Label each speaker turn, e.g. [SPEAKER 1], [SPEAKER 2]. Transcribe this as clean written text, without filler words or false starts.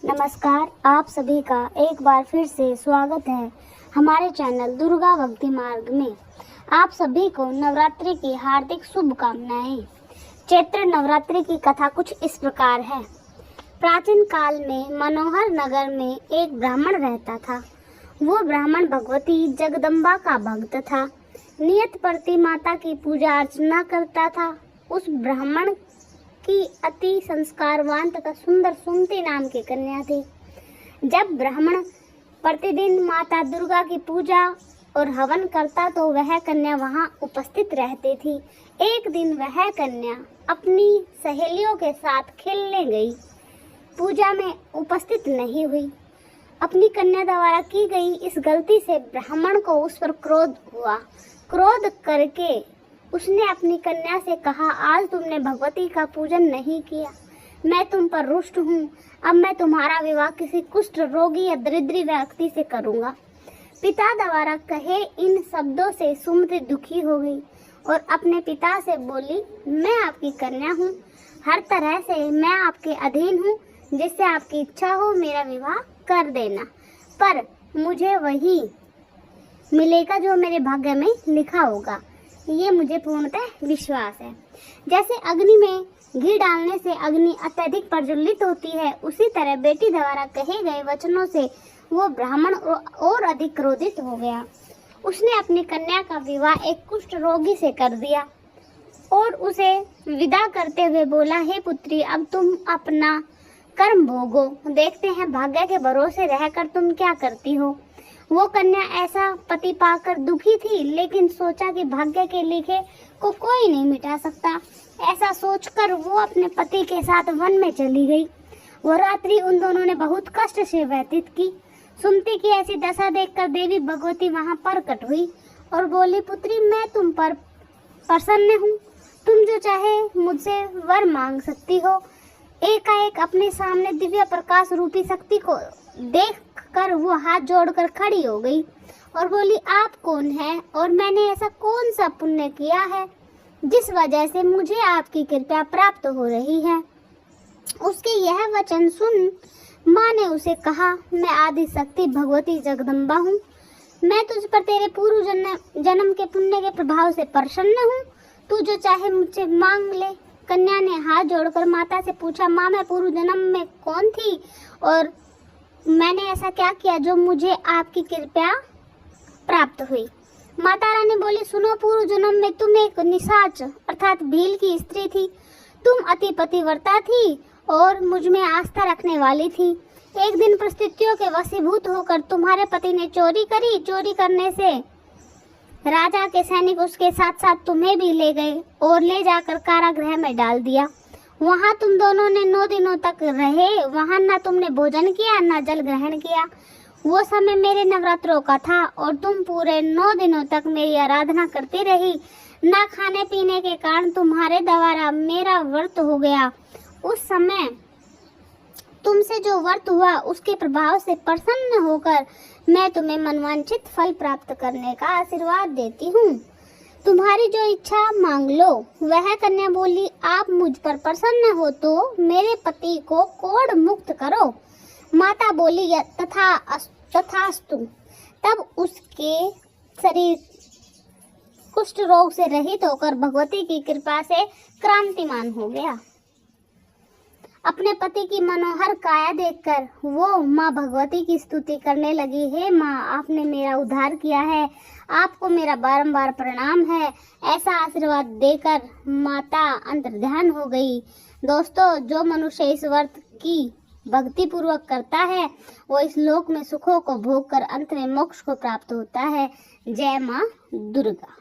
[SPEAKER 1] नमस्कार, आप सभी का एक बार फिर से स्वागत है हमारे चैनल दुर्गा भक्ति मार्ग में। आप सभी को नवरात्रि की हार्दिक शुभकामनाएं। चैत्र नवरात्रि की कथा कुछ इस प्रकार है। प्राचीन काल में मनोहर नगर में एक ब्राह्मण रहता था। वो ब्राह्मण भगवती जगदम्बा का भक्त था। नियत प्रति माता की पूजा अर्चना करता था। उस ब्राह्मण की अति संस्कारवान तथा सुंदर सुमति नाम की कन्या थी। जब ब्राह्मण प्रतिदिन माता दुर्गा की पूजा और हवन करता तो वह कन्या वहां उपस्थित रहती थी। एक दिन वह कन्या अपनी सहेलियों के साथ खेलने गई, पूजा में उपस्थित नहीं हुई। अपनी कन्या द्वारा की गई इस गलती से ब्राह्मण को उस पर क्रोध हुआ। क्रोध करके उसने अपनी कन्या से कहा, आज तुमने भगवती का पूजन नहीं किया, मैं तुम पर रुष्ट हूँ। अब मैं तुम्हारा विवाह किसी कुष्ठ रोगी या दरिद्री व्यक्ति से करूँगा। पिता द्वारा कहे इन शब्दों से सुमति दुखी हो गई और अपने पिता से बोली, मैं आपकी कन्या हूँ, हर तरह से मैं आपके अधीन हूँ। जिससे आपकी इच्छा हो मेरा विवाह कर देना, पर मुझे वही मिलेगा जो मेरे भाग्य में लिखा होगा। ये मुझे पूर्णतः विश्वास है। जैसे अग्नि में घी डालने से अग्नि अत्यधिक प्रज्वलित होती है, उसी तरह बेटी द्वारा कहे गए वचनों से वो ब्राह्मण और अधिक क्रोधित हो गया। उसने अपनी कन्या का विवाह एक कुष्ठ रोगी से कर दिया और उसे विदा करते हुए बोला, हे पुत्री, अब तुम अपना कर्म भोगो, देखते हैं भाग्य के भरोसे रहकर तुम क्या करती हो। वो कन्या ऐसा पति पाकर दुखी थी, लेकिन सोचा कि भाग्य के लिखे को कोई नहीं मिटा सकता। ऐसा सोचकर वो अपने पति के साथ वन में चली गई। वो रात्रि उन दोनों ने बहुत कष्ट से व्यतीत की। सुमति की ऐसी दशा देखकर देवी भगवती वहां प्रकट हुई और बोली, पुत्री, मैं तुम पर प्रसन्न हूँ, तुम जो चाहे मुझसे वर मांग सकती हो। एकाएक अपने सामने दिव्य प्रकाश रूपी शक्ति को देख कर वो हाथ जोड़कर खड़ी हो गई और बोली, आप कौन है और मैंने ऐसा कौन सा पुण्य किया है जिस वजह से मुझे आपकी कृपा प्राप्त हो रही है। उसके यह वचन सुन माँ ने उसे कहा, मैं आदि शक्ति भगवती जगदम्बा हूँ, मैं तुझ पर तेरे पूर्व जन्म के पुण्य के प्रभाव से प्रसन्न हूँ, तू जो चाहे मुझसे मांग ले। कन्या ने हाथ जोड़कर माता से पूछा, माँ, मैं पूर्व जन्म में कौन थी और मैंने ऐसा क्या किया जो मुझे आपकी कृपा प्राप्त हुई। माता रानी बोली, सुनो, पूर्व जन्म में तुम एक निशाच अर्थात भील की स्त्री थी। तुम अति पतिव्रता थी और मुझ में आस्था रखने वाली थी। एक दिन परिस्थितियों के वशीभूत होकर तुम्हारे पति ने चोरी करी। चोरी करने से राजा के सैनिक उसके साथ साथ तुम्हें भी ले गए और ले जाकर कारागृह में डाल दिया। वहाँ तुम दोनों ने 9 दिनों तक रहे। वहाँ न तुमने भोजन किया न जल ग्रहण किया। वो समय मेरे नवरात्रों का था और तुम पूरे 9 दिनों तक मेरी आराधना करती रही। न खाने पीने के कारण तुम्हारे द्वारा मेरा व्रत हो गया। उस समय तुमसे जो व्रत हुआ उसके प्रभाव से प्रसन्न होकर मैं तुम्हें मनवांछित फल प्राप्त करने का आशीर्वाद देती हूँ। तुम्हारी जो इच्छा मांग लो। वह कन्या बोली, आप मुझ पर प्रसन्न हो तो मेरे पति को कोढ़ मुक्त करो। माता बोली, तथास्तु। तब उसके शरीर कुष्ठ रोग से रहित होकर भगवती की कृपा से क्रांतिमान हो गया। अपने पति की मनोहर काया देखकर वो माँ भगवती की स्तुति करने लगी, हे माँ, आपने मेरा उद्धार किया है, आपको मेरा बारंबार प्रणाम है। ऐसा आशीर्वाद देकर माता अंतर्ध्यान हो गई। दोस्तों, जो मनुष्य इस व्रत की भक्ति पूर्वक करता है वो इस लोक में सुखों को भोग कर अंत में मोक्ष को प्राप्त होता है। जय माँ दुर्गा।